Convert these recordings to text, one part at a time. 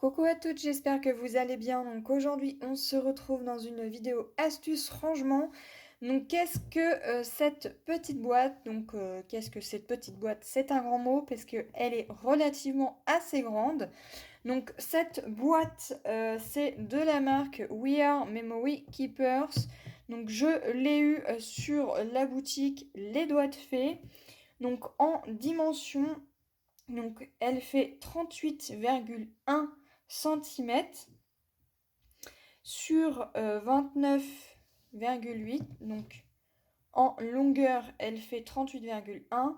Coucou à toutes, j'espère que vous allez bien. Donc aujourd'hui, on se retrouve dans une vidéo astuce rangement. Donc qu'est-ce que cette petite boîte? Qu'est-ce que cette petite boîte? C'est un grand mot parce qu'elle est relativement assez grande. Donc cette boîte, c'est de la marque We Are Memory Keepers. Donc je l'ai eu sur la boutique Les Doigts de Fée. Donc en dimension, donc elle fait 38,1 centimètres sur 29,8. Donc en longueur, elle fait 38,1.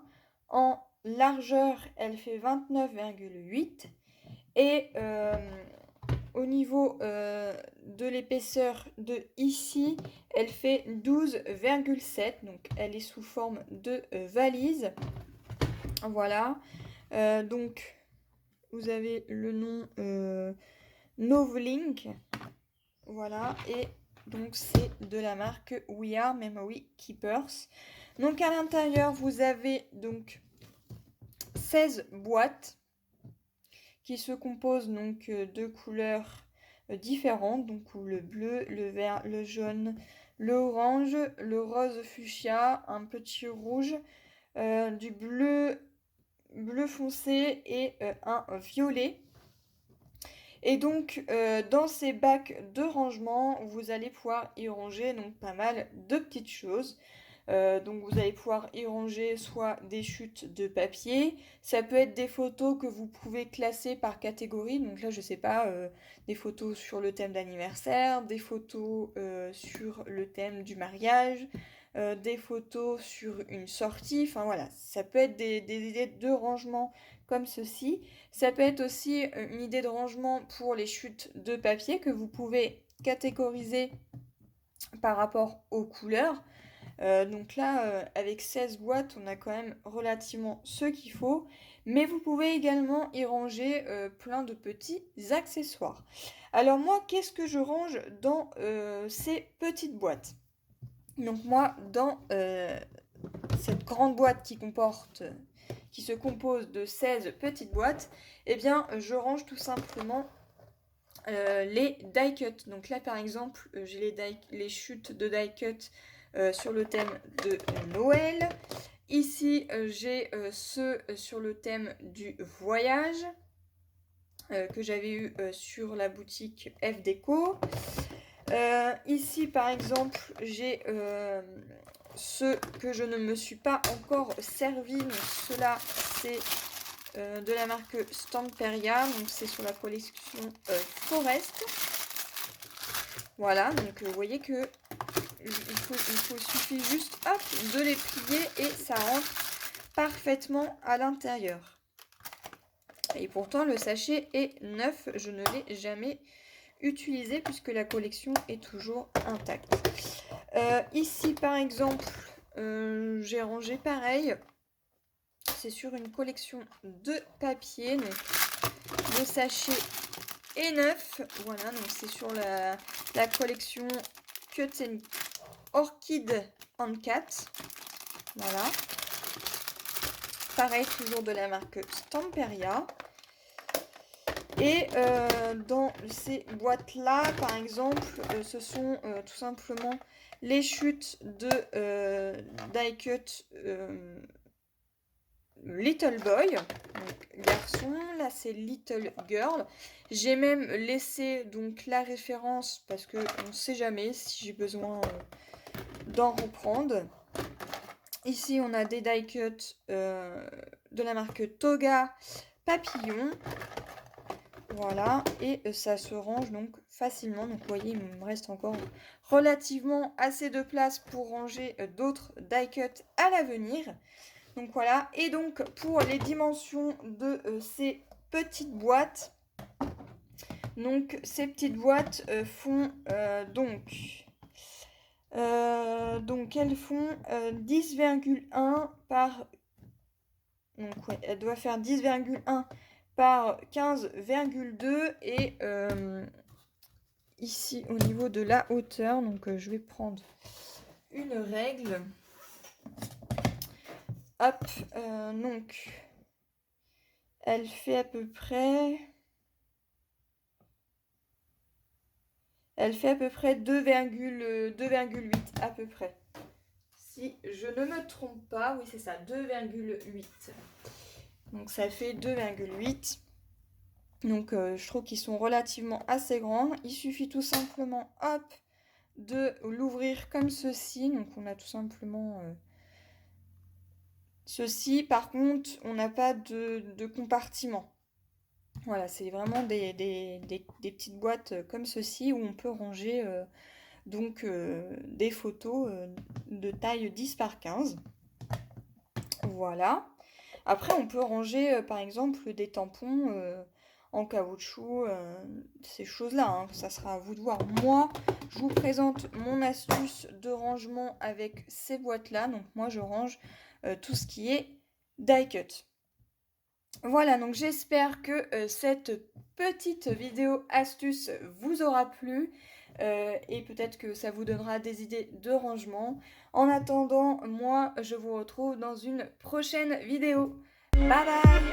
En largeur, elle fait 29,8. Et au niveau de l'épaisseur de ici, elle fait 12,7. Donc elle est sous forme de valise. Voilà. Donc vous avez le nom Novlink. Voilà. Et donc c'est de la marque We Are Memory Keepers. Donc à l'intérieur, vous avez donc 16 boîtes qui se composent donc de couleurs différentes, donc le bleu, le vert, le jaune, le orange, le rose fuchsia, un petit rouge, du bleu foncé et un violet. Et donc dans ces bacs de rangement, vous allez pouvoir y ranger donc pas mal de petites choses. Donc vous allez pouvoir y ranger soit des chutes de papier, ça peut être des photos que vous pouvez classer par catégorie. Donc là je sais pas, des photos sur le thème d'anniversaire, des photos sur le thème du mariage, des photos sur une sortie. Enfin voilà, ça peut être des idées de rangement comme ceci. Ça peut être aussi une idée de rangement pour les chutes de papier que vous pouvez catégoriser par rapport aux couleurs. Donc là, avec 16 boîtes, on a quand même relativement ce qu'il faut. Mais vous pouvez également y ranger plein de petits accessoires. Alors moi, qu'est-ce que je range dans ces petites boîtes? Donc moi, dans cette grande boîte qui se compose de 16 petites boîtes, eh bien, je range tout simplement les die cuts. Donc là, par exemple, j'ai les chutes de die cut sur le thème de Noël. Ici, j'ai ceux sur le thème du voyage que j'avais eu sur la boutique F Déco. Ici, par exemple, j'ai ceux que je ne me suis pas encore servi. Donc ceux-là, c'est de la marque Stamperia. Donc c'est sur la collection Forest. Voilà, donc vous voyez que il suffit juste hop, de les plier et ça rentre parfaitement à l'intérieur. Et pourtant le sachet est neuf, je ne l'ai jamais utilisé puisque la collection est toujours intacte. Ici par exemple, j'ai rangé pareil. C'est sur une collection de papier. Donc le sachet est neuf. Voilà, donc c'est sur la collection Cut and Orchid and Cat. Voilà. Pareil, toujours de la marque Stamperia. Et dans ces boîtes-là, par exemple, ce sont tout simplement les chutes de die cut Little Boy, donc garçon, là c'est Little Girl. J'ai même laissé donc la référence parce que on ne sait jamais si j'ai besoin d'en reprendre. Ici on a des die cut de la marque Toga Papillon. Voilà, et ça se range donc facilement. Donc vous voyez, il me reste encore relativement assez de place pour ranger d'autres die cut à l'avenir. Donc voilà, et donc pour les dimensions de ces petites boîtes, donc ces petites boîtes font donc elles font 10,1 par... Donc ouais, elle doit faire 10,1 par 15,2 et ici au niveau de la hauteur, donc je vais prendre une règle. Hop, donc elle fait à peu près Elle fait à peu près 2,8 à peu près. Si je ne me trompe pas, oui c'est ça, 2,8. Donc ça fait 2,8. Donc je trouve qu'ils sont relativement assez grands. Il suffit tout simplement, hop, de l'ouvrir comme ceci. Donc on a tout simplement ceci. Par contre, on n'a pas de compartiment. Voilà, c'est vraiment des petites boîtes comme ceci où on peut ranger des photos de taille 10 par 15. Voilà. Après, on peut ranger par exemple des tampons en caoutchouc, ces choses-là, hein. Ça sera à vous de voir. Moi, je vous présente mon astuce de rangement avec ces boîtes-là. Donc moi, je range tout ce qui est die cut. Voilà, donc j'espère que cette petite vidéo astuce vous aura plu et peut-être que ça vous donnera des idées de rangement. En attendant, moi, je vous retrouve dans une prochaine vidéo. Bye bye!